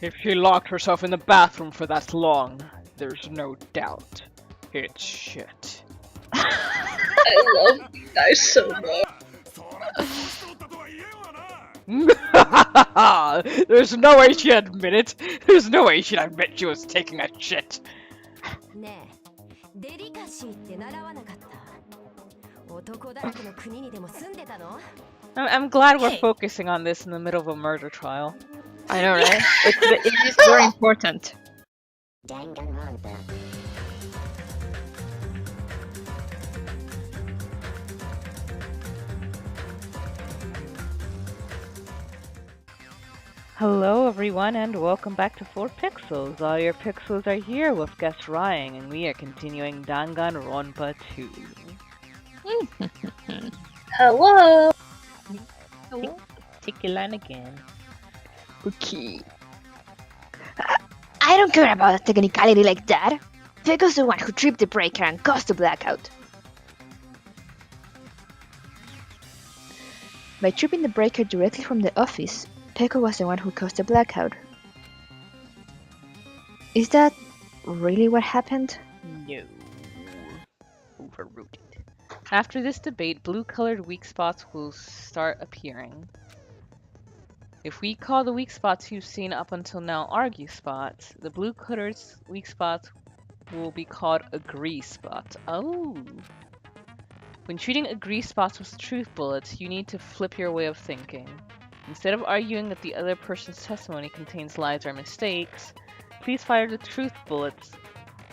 If she locked herself in the bathroom for that long, there's no doubt. It's shit. I love you guys so much. There's no way she'd admit it. There's no way she'd admit she was taking a shit. I'm glad we're focusing on this in the middle of a murder trial. I know, right? It is very important. Danganronpa. Hello everyone and welcome back to 4pixels. All your pixels are here with guest Ryan and we are continuing Danganronpa 2. Hello. Take your line again. Okay. I don't care about a technicality like that. Pecco's the one who tripped the breaker and caused the blackout. By tripping the breaker directly from the office, Pecco was the one who caused the blackout. Is that really what happened? No. Overrooted. After this debate, blue-colored weak spots will start appearing. If we call the weak spots you've seen up until now argue spots, the blue-colored weak spots will be called agree spots. Oh! When treating agree spots with truth bullets, you need to flip your way of thinking. Instead of arguing that the other person's testimony contains lies or mistakes, please fire the truth bullets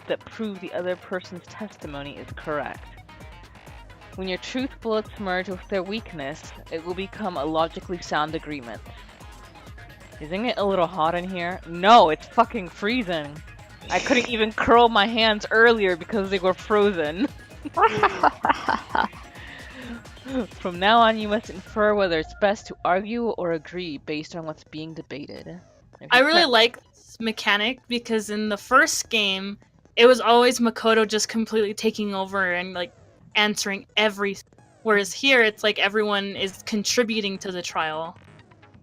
that prove the other person's testimony is correct. When your truth bullets merge with their weakness, it will become a logically sound agreement. Isn't it a little hot in here? No, it's fucking freezing. I couldn't even curl my hands earlier because they were frozen. From now on, you must infer whether it's best to argue or agree based on what's being debated. I really like this mechanic because in the first game, it was always Makoto just completely taking over and like answering everything. Whereas here, it's like everyone is contributing to the trial.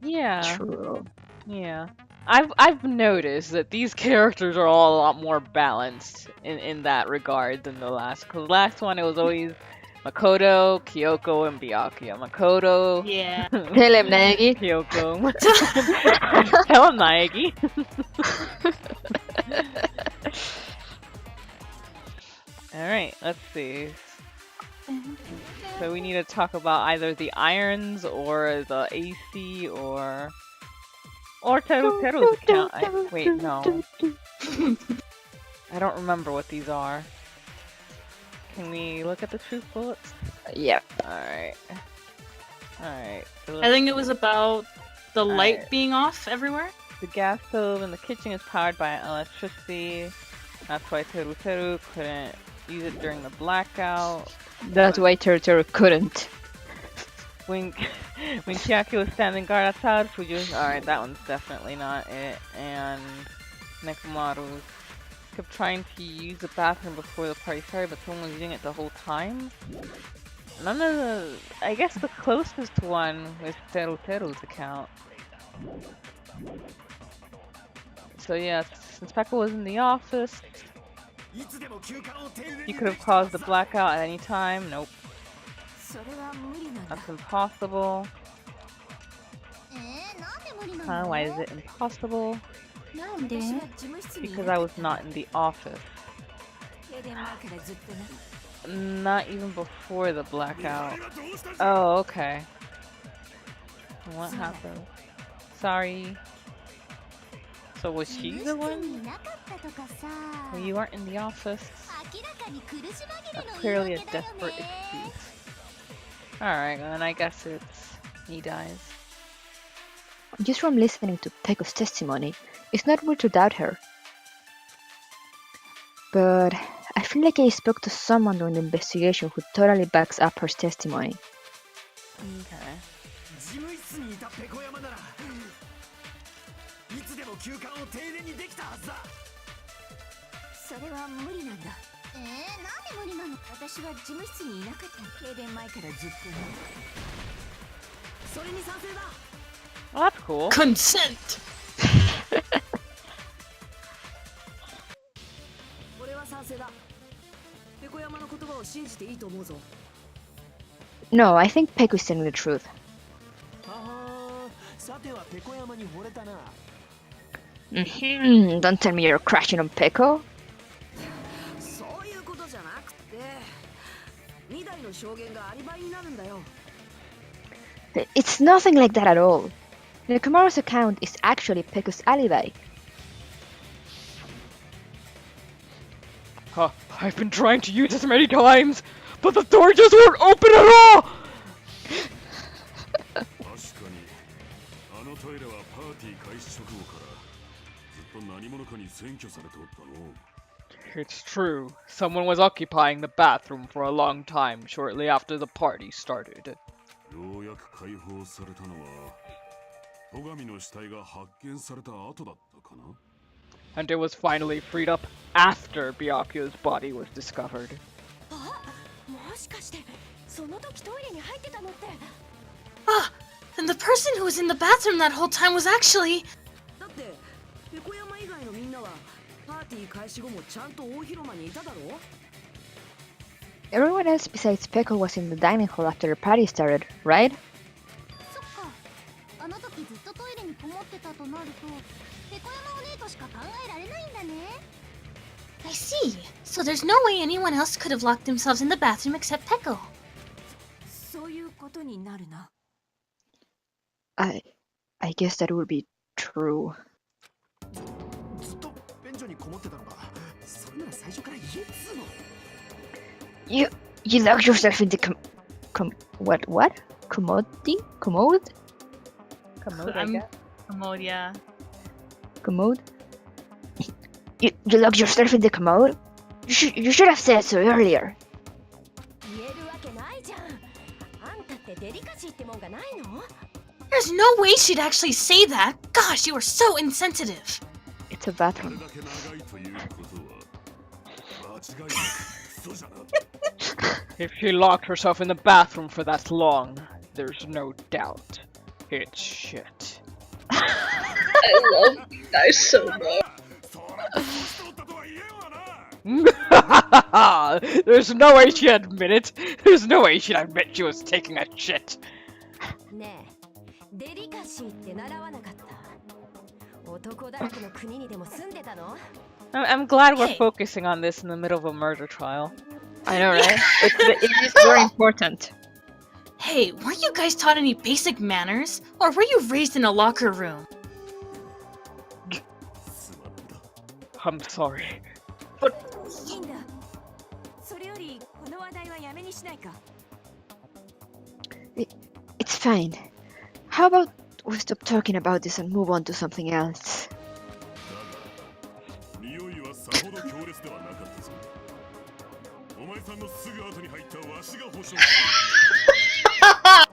Yeah. True. Yeah. I've noticed that these characters are all a lot more balanced in that regard than the last. Because the last one, it was always Makoto, Kyoko, and Byakuya. Makoto. Yeah. Tell him, Naegi. Kyoko. Tell him, Naegi. Alright, let's see. So we need to talk about either the irons or the AC or Teru's account. Wait, no. I don't remember what these are. Can we look at the truth bullets? Yep. Alright. Alright. So I think it was about the light being off everywhere. the gas stove in the kitchen is powered by electricity. That's why Teru couldn't use it during the blackout. That's why Teru couldn't. When Chiaki was standing guard outside, alright, that one's definitely not it. And Nekomaru kept trying to use the bathroom before the party started, but someone was using it the whole time. None of the... I guess the closest one was Teru's account. So yeah, since Pekka was in the office, he could have caused the blackout at any time. Nope. That's impossible. Huh? Why is it impossible? Because I was not in the office. Not even before the blackout. Oh, okay. What happened? Sorry. So was she the one? Well, you weren't in the office. That's clearly a desperate excuse. Alright, then I guess he dies. Just from listening to Pekko's testimony, it's not weird to doubt her. But I feel like I spoke to someone during the investigation who totally backs up her testimony. Okay. Well, that's cool. Consent! No, I think Peko is telling the truth. Don't tell me you're crashing on Peko. It's nothing like that at all. Nekomaru's account is actually Peko's alibi. Huh, I've been trying to use this many times, but the door just won't open at all! It's true. Someone was occupying the bathroom for a long time shortly after the party started. And it was finally freed up after Byakuyo's body was discovered. Ah, and the person who was in the bathroom that whole time was actually... Everyone else besides Peko was in the dining hall after the party started, right? I see. So there's no way anyone else could have locked themselves in the bathroom except Peko. I guess that would be true. You locked yourself in the what? Commode? Commode, I I'm- guess. Commode, yeah. Commode? You locked yourself in the commode? You should have said so earlier. There's no way she'd actually say that. Gosh, you were so insensitive. It's a bathroom. If she locked herself in the bathroom for that long, there's no doubt. It's shit. I love you guys so much. There's no way she'd admit it. There's no way she'd admit she was taking a shit. I'm glad we're Hey. focusing on this in the middle of a murder trial. I know, right? It is very important. Hey, weren't you guys taught any basic manners? Or were you raised in a locker room? I'm sorry. It's fine. How about we stop talking about this and move on to something else?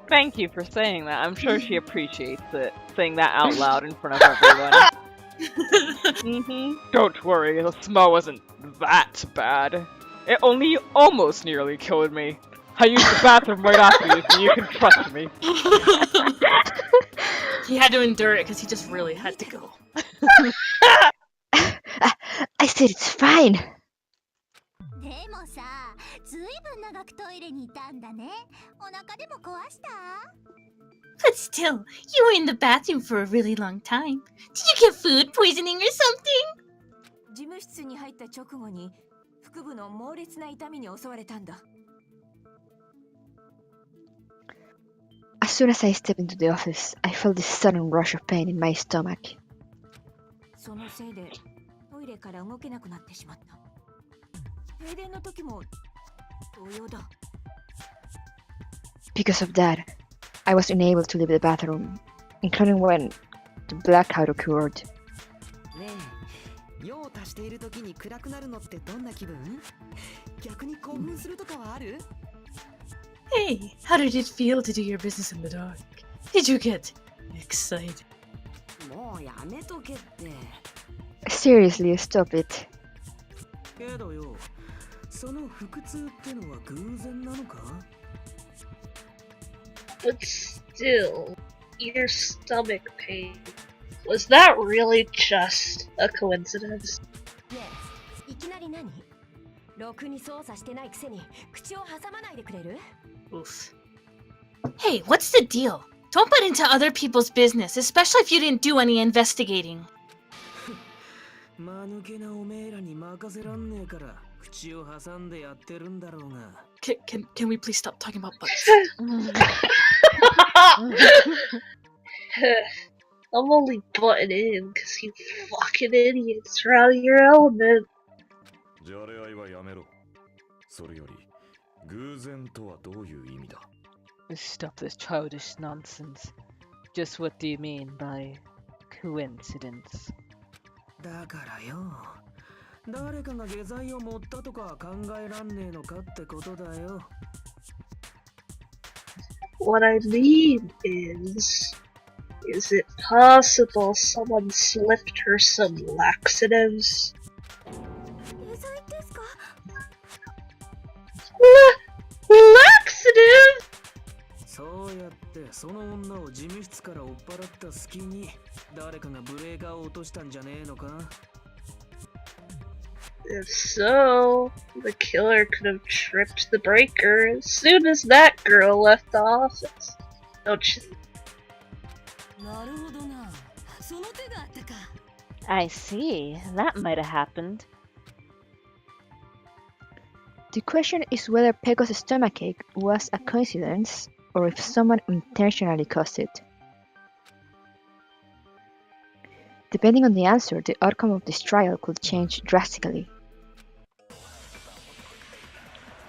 Thank you for saying that. I'm sure she appreciates it, saying that out loud in front of everyone. Don't worry, the smell wasn't that bad. It only almost nearly killed me. I used the bathroom right after you, so you can trust me. He had to endure it because he just really had to go. I said it's fine. But still, you were in the bathroom for a really long time. Did you get food poisoning or something? As soon as I stepped into the office, I felt this sudden rush of pain in my stomach. Because of that, I was unable to leave the bathroom, including when the blackout occurred. Hey, how did it feel to do your business in the dark? Did you get excited? Seriously, stop it. But still, your stomach pain. Was that really just a coincidence? ねえ、いきなり何？ろくに操作してないくせに口を挟まないでくれる？ Oof. Hey, what's the deal? Don't butt into other people's business, especially if you didn't do any investigating. Can we please stop talking about butts? I'm only butting in because you fucking idiots are out of your element. じゃれ合いはやめろ。それより、偶然とはどういう意味だ？ Stop this childish nonsense. Just what do you mean by coincidence? だからよ。誰かが下剤を持ったとか考えらんねえのかってことだよ。What I mean is it possible someone slipped her some laxatives? 下剤ですか？ Laxative? そうやってその女を事務室から追っ払った隙に誰かがブレーカーを落としたんじゃねえのか？ If so, the killer could have tripped the breaker as soon as that girl left the office. Don't you? なるほどな。その手があったか。I see. That might have happened. The question is whether Peko's stomachache was a coincidence or if someone intentionally caused it. Depending on the answer, the outcome of this trial could change drastically.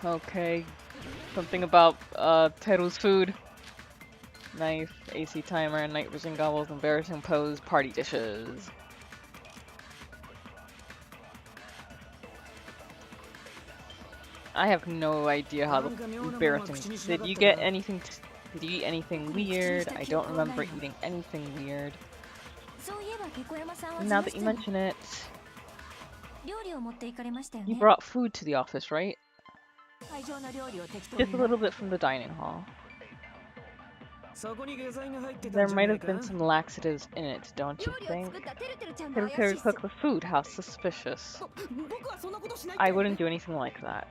Okay. Something about Teru's food. Knife, AC timer, night vision goggles, embarrassing pose, party dishes. I have no idea how embarrassing. Did you get anything? Did you eat anything weird? I don't remember eating anything weird. そういえばペコヤマさんは Now that you mention it, 料理を持って行かれましたよ you ね。 brought food to the office, right? 会場の料理を適当に Just a little bit from the dining hall. そこに下剤が入ってた There んじゃ might ねえ have か？ been some laxatives in it, don't 料 you 理を think? 作ったてるてるちゃん Who が怪しい could っす。 cook the food? How suspicious. 僕はそんなことしない。 I wouldn't do anything like that.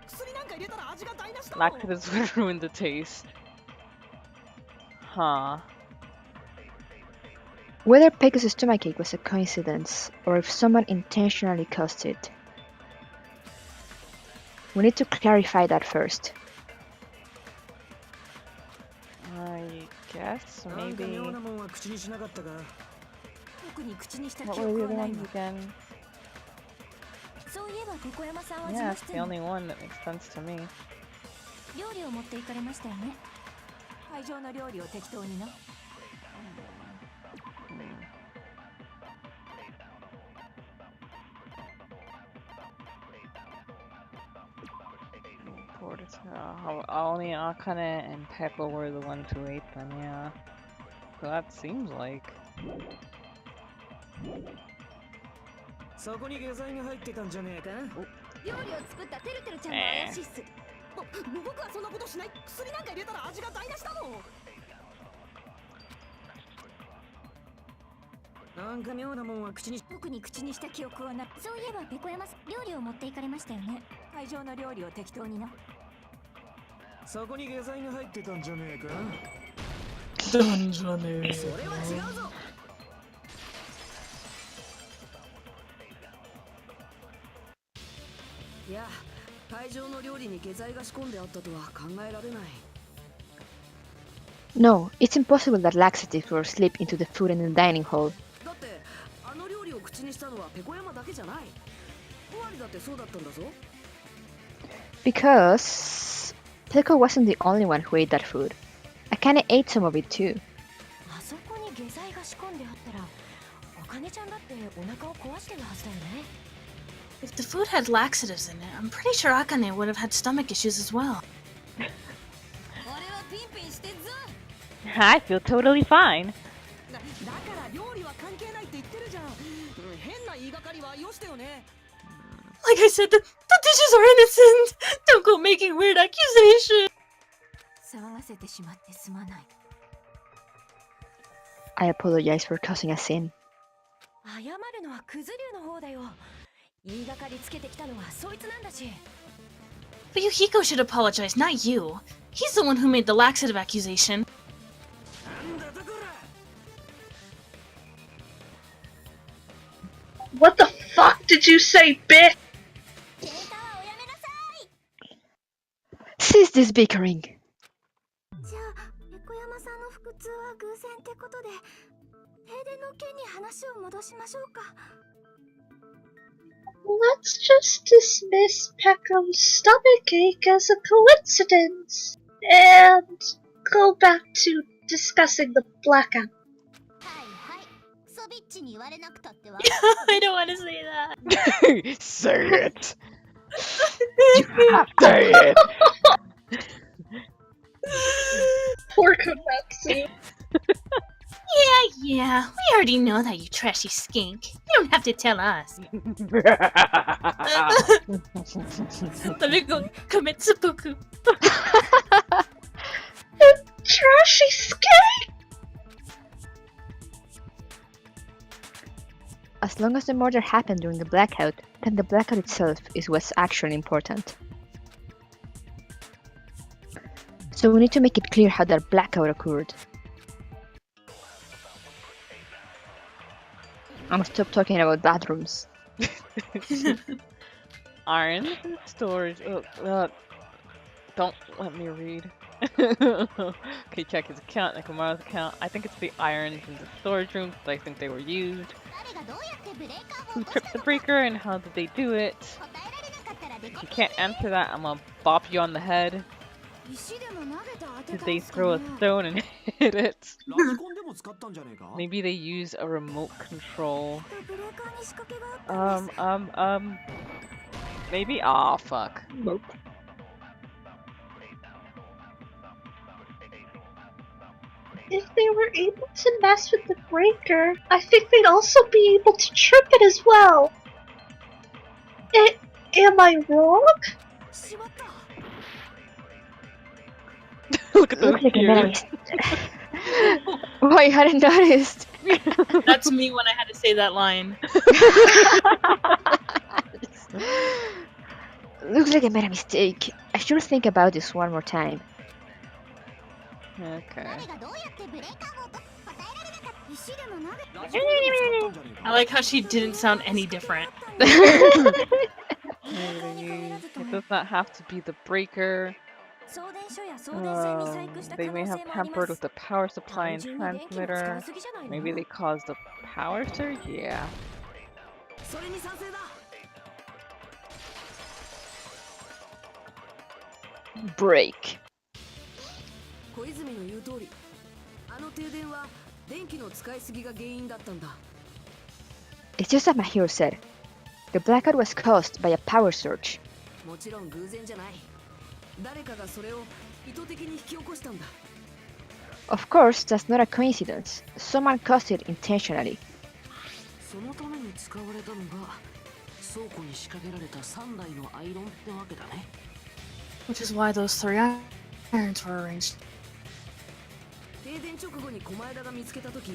薬なんか入れたら味が台無しだ。 Laxatives would ruin the taste. Huh. Whether Peko's stomachache was a coincidence or if someone intentionally caused it. We need to clarify that first. I guess なんか maybe. 妙なもんは口にしなかったか？特に口にした What 記 were 憶 the は other ない ones わ。 again? そういえばペコヤマさんは事 Yeah, 務 it's 室 the に only one that makes sense to me. 料理を持って行かれましたよね。会場の料理を適当にな。 Only Akane and Peko were the ones who ate them, yeah. So that seems like. そこに下剤が入ってたんじゃねえか？料理を作ったてるてるちゃんが怪しいっす。僕はそんなことしない。薬なんか入れたら味が台無しだもん。なんか妙なもんは口に。特に口にした記憶はない。そういえばペコヤマさん、料理を持って行かれましたよね。会場の料理を適当にな。そこに下剤が入ってたんじゃねえか？それは違うぞ。いや、会場の料理に下剤が仕込んであったとは考えられない。 No, it's impossible that laxatives were slipped into the food in the dining hall. だってあの料理を口にしたのはペコヤマだけじゃない。ホワリだってそうだったんだぞ。 Because Peko wasn't the only one who ate that food. Akane ate some of it too. あそこに下剤が仕込んであったら、お金ちゃんだってお腹を壊してるはずだよね。 If the food had laxatives in it, I'm pretty sure Akane would have had stomach issues as well. 俺はピンピンしてんぞ。 I feel totally fine. だから料理は関係ないって言ってるじゃん。変な言いがかりはよしてよね。 Like I said, the dishes are innocent. Don't go making weird accusations. 騒がせてしまってすまない。I apologize for causing a sin. 謝るのはクズ流の方だよ。言いがかりつけてきたのはそいつなんだし。 But Yuhiko should apologize, not you. He's the one who made the laxative accusation. What the fuck did you say, bitch? Cease this bickering. じゃあ、横山さんの腹痛は偶然ってことで、停電の件に話を戻しましょうか。 Let's just dismiss Peckham's stomachache as a coincidence and go back to discussing the blackout. I don't want to say that. Say it. You have to say it. Poor Komatsu. Yeah, we already know that, you trashy skink. You don't have to tell us. Let me go commit seppuku. Trashy skate! As long as the murder happened during the blackout, then the blackout itself is what's actually important. So we need to make it clear how that blackout occurred. I'm stop talking about bathrooms. Irons in storage. Don't let me read. Okay, check his account, Nekomaru's account. I think it's the irons in the storage room, but I think they were used. Who tripped the breaker and how did they do it? If you can't answer that, I'm gonna bop you on the head. Did they throw a stone and hit it? Maybe they use a remote control. Maybe? Aw, fuck. Nope. If they were able to mess with the breaker, I think they'd also be able to trip it as well. Am I wrong? Look at those Looks like a tears. Oh, I hadn't noticed. That's me when I had to say that line. Looks like I made a mistake. I should think about this one more time. Okay. I like how she didn't sound any different. It does not have to be the breaker. They may have tampered with the power supply and transmitter. Maybe they caused a power surge? Yeah. Break. 小泉の言う通り、あの停電は電気の使いすぎが原因だったんだ。 It's just as my hero said. The blackout was caused by a power surge. もちろん偶然じゃない。誰かがそれを意図的に引き起こしたんだ。 Of course, that's not a coincidence. Someone caused it intentionally. そのために使われたのが倉庫に仕掛けられた3台のアイロンってわけだね。 Which is why those 3 irons were arranged. 停電直後に狛枝が見つけたとき、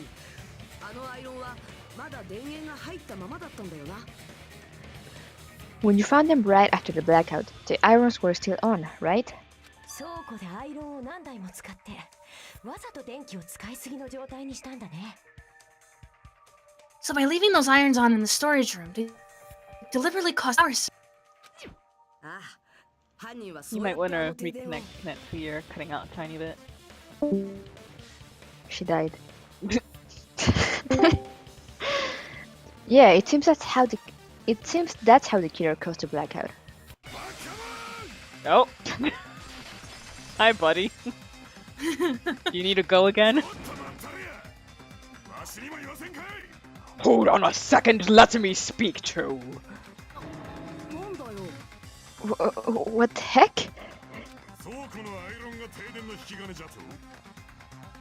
あのアイロンはまだ電源が入ったままだったんだよな。 When you found them right after the blackout, the irons were still on, right? 倉庫でアイロンを何台も使ってわざと電気を使いすぎの状態にしたんだね。 So by leaving those irons on in the storage room, they deliberately caused power surge. ああ、犯人は You そう might やって want あ to の停電を reconnect to your cutting out a tiny bit. She died. Yeah, it seems that's how the killer caused the blackout. Oh. Hi, buddy. You need to go again? Hold on a second, let me speak to. なんだよ。 What the heck?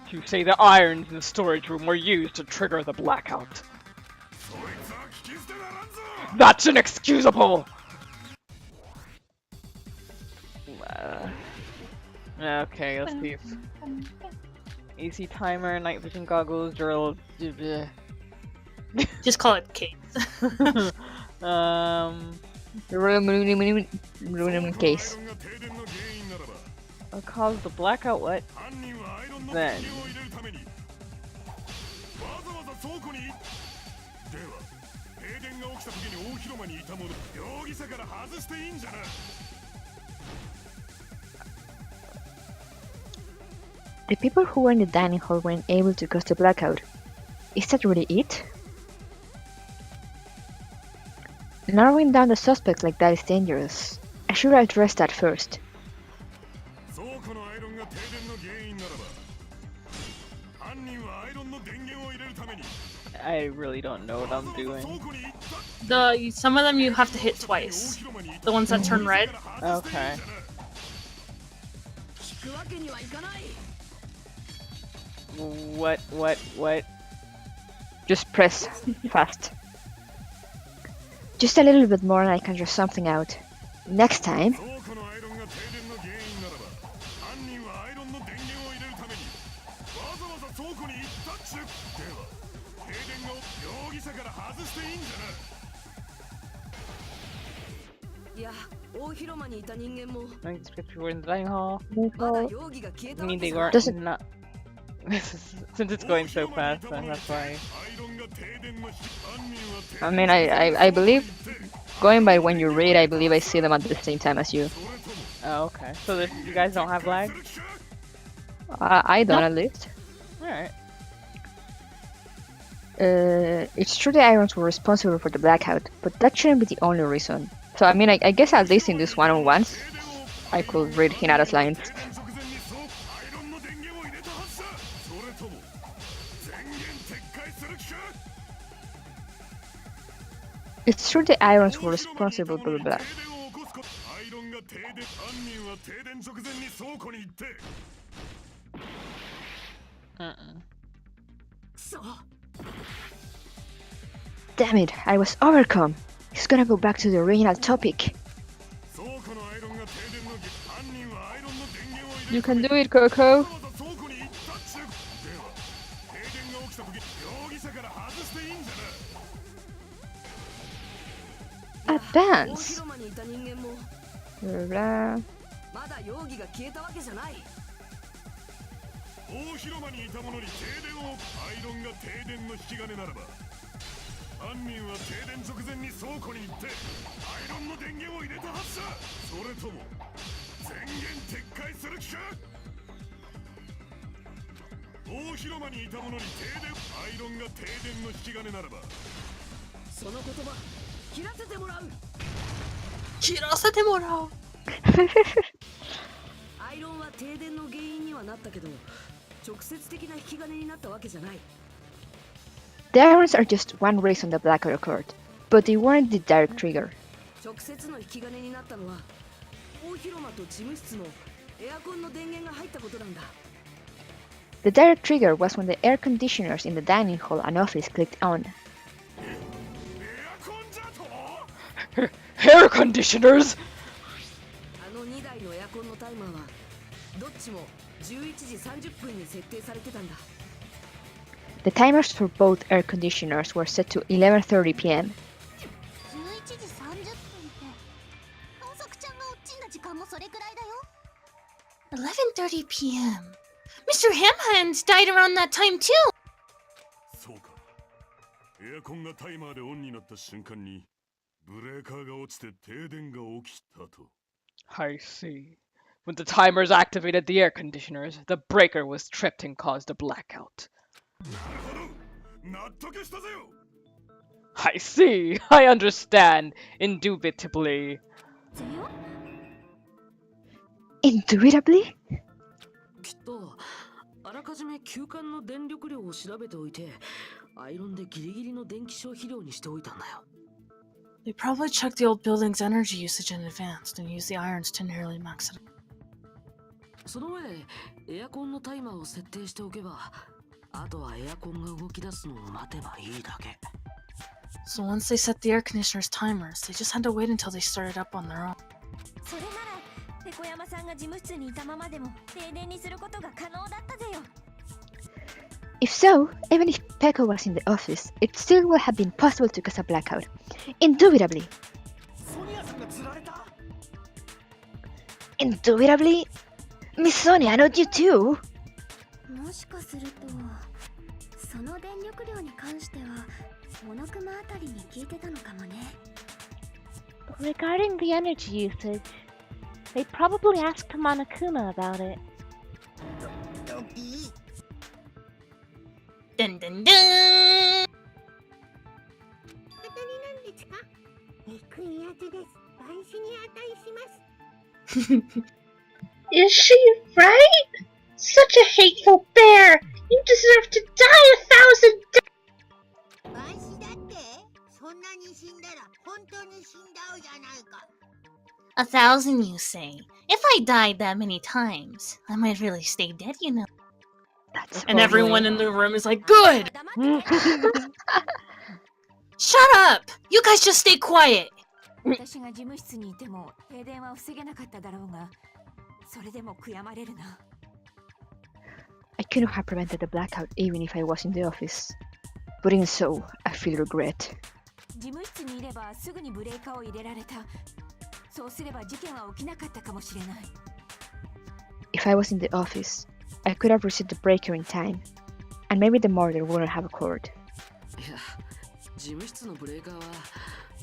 You say the irons in the storage room were used to trigger the blackout. That's inexcusable! Okay, let's see if... AC timer, night vision goggles, drill. Just call it case. Room case. What caused the blackout? What? Then. The people who were in the dining hall weren't able to cause the blackout. Is that really it? Narrowing down the suspects like that is dangerous. I should have addressed that first. I really don't know what I'm doing. Some of them you have to hit twice. The ones that turn red. Okay. What? Just press fast. Just a little bit more and I can draw something out. Next time. I expect people were in the dining hall. I mean, they weren't. Doesn't- Not. Since it's going so fast, then that's why. I mean, I believe, going by when you read, I believe I see them at the same time as you. Oh, okay. So you guys don't have lag? I don't, at least. Alright. It's true the irons were responsible for the blackout, but that shouldn't be the only reason. So I mean, I guess at least in this one-on-ones, I could read Hinata's lines. It's true the irons were responsible for the blackout. Damn it, I was overcome. He's gonna go back to the original topic. You can do it, Coco. Advance. Blah, blah. 大広間にいた者に停電をアイロンが停電の引き金ならば犯人は停電直前に倉庫に行ってアイロンの電源を入れたはずだ。それとも電源撤回する気か。大広間にいた者に停電アイロンが停電の引き金ならばその言葉切らせてもらう。切らせてもらう。アイロンは停電の原因にはなったけど直接的な引き金になったわけじゃない。 The irons are just one reason the blackout occurred, but they weren't the direct trigger. 直接の引き金になったのは大広間と事務室のエアコンの電源が入ったことなんだ。 The direct trigger was when the air conditioners in the dining hall and office clicked on. Air conditioners! あの2台のエアコンのタイマーはどっちも11時30分に設定されてたんだ。 The timers for both air conditioners were set to 11:30 p.m. 11時30分って観測ちゃんが落ちんだ時間もそれくらいだよ。 11:30 p.m. Mr. Hamhand died around that time too. そうか。エアコンがタイマーでオンになった瞬間にブレーカーが落ちて停電が起きたと。 I see. When the timers activated the air conditioners, the breaker was tripped and caused a blackout. なるほど。納得したぜよ。 I see. I understand. Indubitably. Indubitably? きっとあらかじめ休館の電力量を調べておいてアイロンでギリギリの電気消費量にしておいたんだよ。 They probably checked the old building's energy usage in advance and used the irons to nearly max it. その上エアコンのタイマーを設定しておけばあとはエアコンが動き出すのを待てばいいだけ。 So once they set the air conditioner's timers, they just had to wait until they started up on their own. それならペコ山さんが事務室にいたままでも停電にすることが可能だったぜよ。If so, even if Peko was in the office, it still would have been possible to cause a blackout. Indubitably. ソニアさんが釣られた Indubitably? Miss Sonia, I know you too! もしかするとその電力量に関してはモノクマあたりに聞いてたのかもね。 Regarding the energy usage, they probably asked Monokuma about it. Dun dun dun! 当たりなんですか？憎いやつです。万死に値します。 Is she right? Such a hateful bear! You deserve to die 1,000 deaths! 万死だってそんなに死んだら本当に死んじゃうじゃないか。 1,000, you say? If I died that many times, I might really stay dead, you know. That's And everyone in the room is like, good! Shut up! You guys just stay quiet! 私が事務室にいても停電は防げなかっただろうが、それでも悔やまれるな。 I couldn't have prevented the blackout even if I was in the office. But even so, I feel regret. 事務室にいればすぐにブレーカーを入れられた。そうすれば事件は起きなかったかもしれない。 If I was in the office, I could have received the breaker in time, and maybe the murder wouldn't have occurred. いや、事務室のブレーカーは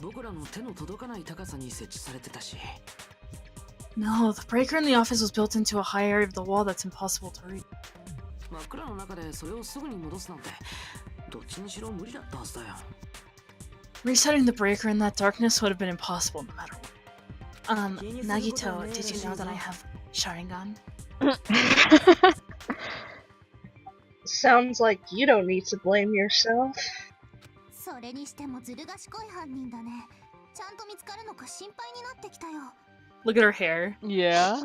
僕らの手の届かない高さに設置されてたし。 No, the breaker in the office was built into a high area of the wall that's impossible to reach. 真っ暗の中でそれをすぐに戻すなんて、どっちにしろ無理だったはずだよ。 Resetting the breaker in that darkness would have been impossible no matter what. Nagito, did you know that I have Sharingan? Sounds like you don't need to blame yourself. それにしてもずる賢い犯人だね。ちゃんと見つかるのか心配になってきたよ。 Look at her hair. Yeah.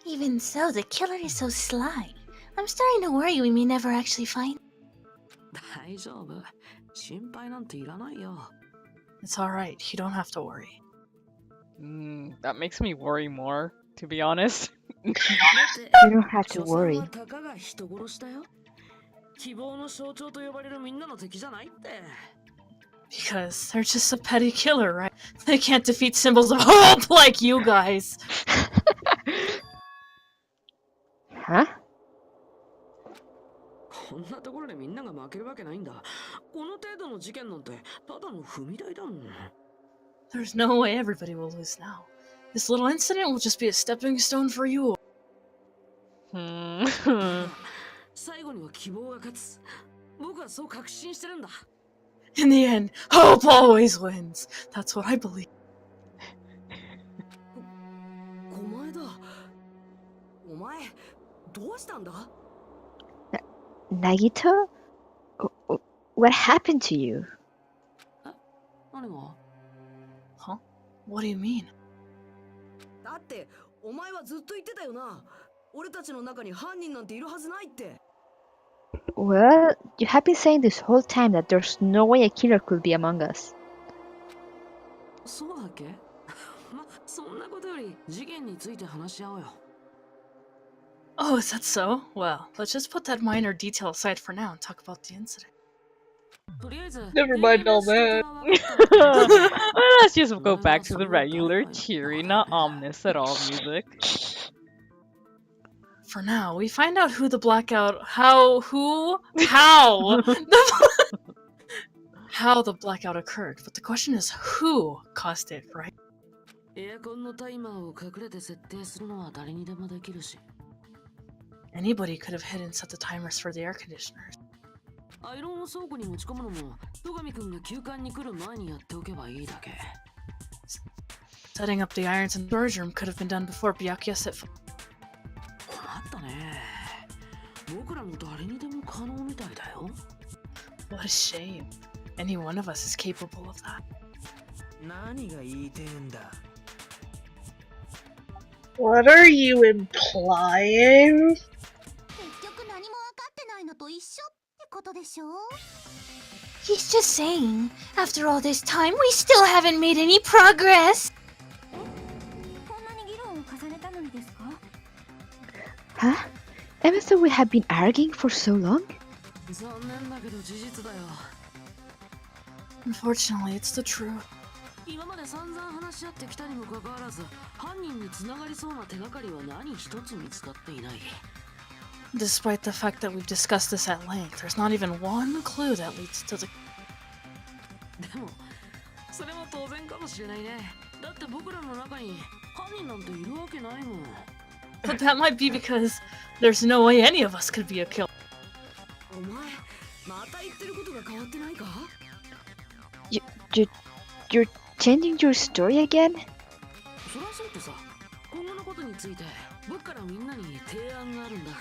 Even so, the killer is so sly. I'm starting to worry we may never actually find. 大丈夫。心配なんていらないよ。 It's alright, you don't have to worry. That makes me worry more, to be honest. You don't have to worry. たかが人殺しだよ。希望の象徴と呼ばれるみんなの敵じゃないって。 Because they're just a petty killer, right? They can't defeat symbols of hope like you guys. Huh? こんなところでみんなが負けるわけないんだ。この程度の事件なんてただの踏み台だもん。 There's no way everybody will lose now. This little incident will just be a stepping stone for you. 最後には希望が勝つ。僕はそう確信してるんだ。 In the end, hope always wins. That's what I believe. お前だ。お前、どうしたんだ？ Nagito? What happened to you? 何が？ Huh? What do you mean? だってお前はずっと言ってたよな。俺たちの中に犯人なんているはずないって。 Well, you have been saying this whole time that there's no way a killer could be among us. そうだっけ？ま、そんなことより事件について話し合おうよ。 Oh, is that so? Well, let's just put that minor detail aside for now and talk about the incident. とりあえず Never mind all that. Let's just go back to the regular, cheery, not ominous at all music. For now, we find out who the blackout... how the blackout occurred. But the question is who caused it, right? エアコンのタイマーを隠れて設定するのは誰にでもできるし。 Anybody could have hidden set the timers for the air conditioners. アイロンを倉庫に持ち込むのも、戸上くんが休館に来る前にやっておけばいいだけ。 Setting up the irons in the storage room could have been done before Byakuya set foot. 困ったね。僕らの誰にでも可能みたいだよ。 What a shame. Any one of us is capable of that. 何が言いてえんだ。 What are you implying? 結局何も分かってないのと一緒ってことでしょ？ He's just saying, after all this time, we still haven't made any progress. こんなに議論を重ねたのにですか？ Huh? Emma thought we had been arguing for so long? 残念だけど事実だよ。 Unfortunately, it's the truth. 今まで散々話し合ってきたにもかかわらず、犯人に繋がりそうな手がかりは何一つ見つかっていない。 Despite the fact that we've discussed this at length, there's not even one clue that leads to the... でも、それも当然かもしれないね。だって僕らの中に犯人なんているわけないもん。 But that might be because there's no way any of us could be a killer. お前、また言ってることが変わってないか? You're changing your story again? そりゃそうとさ、今後のことについて僕からみんなに提案があるんだ。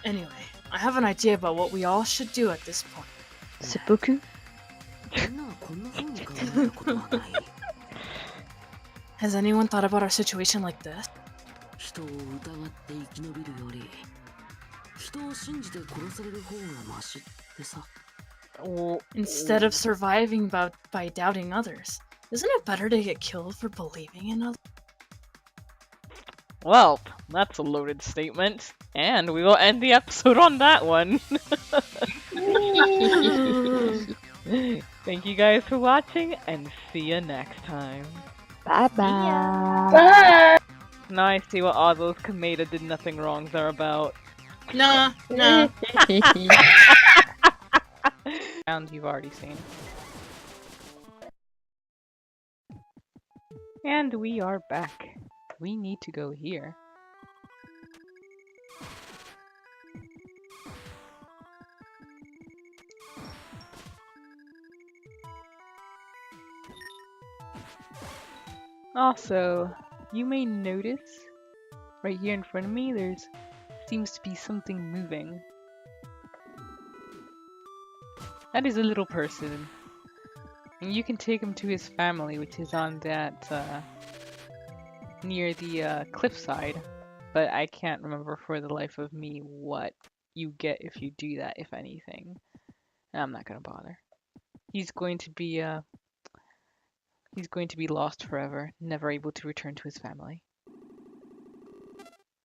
Anyway, I have an idea about what we all should do at this point. Seppuku? みんなはこんな風に考えたことはない。 Has anyone thought about our situation like this? 人を疑って生き延びるより、人を信じて殺される方がマシってさ。 Instead of surviving by doubting others, isn't it better to get killed for believing in others? Well, that's a loaded statement. And we will end the episode on that one. Thank you guys for watching, and see you next time. Bye bye. Bye! Now I see what all those Kameda did nothing wrongs are about. Nah, nah. Round you've already seen. And we are back. We need to go here. Also, you may notice right here in front of me there's seems to be something moving. That is a little person. And you can take him to his family, which is on that near the cliffside. But I can't remember for the life of me what you get if you do that, if anything. And I'm not gonna bother. He's going to be lost forever, never able to return to his family.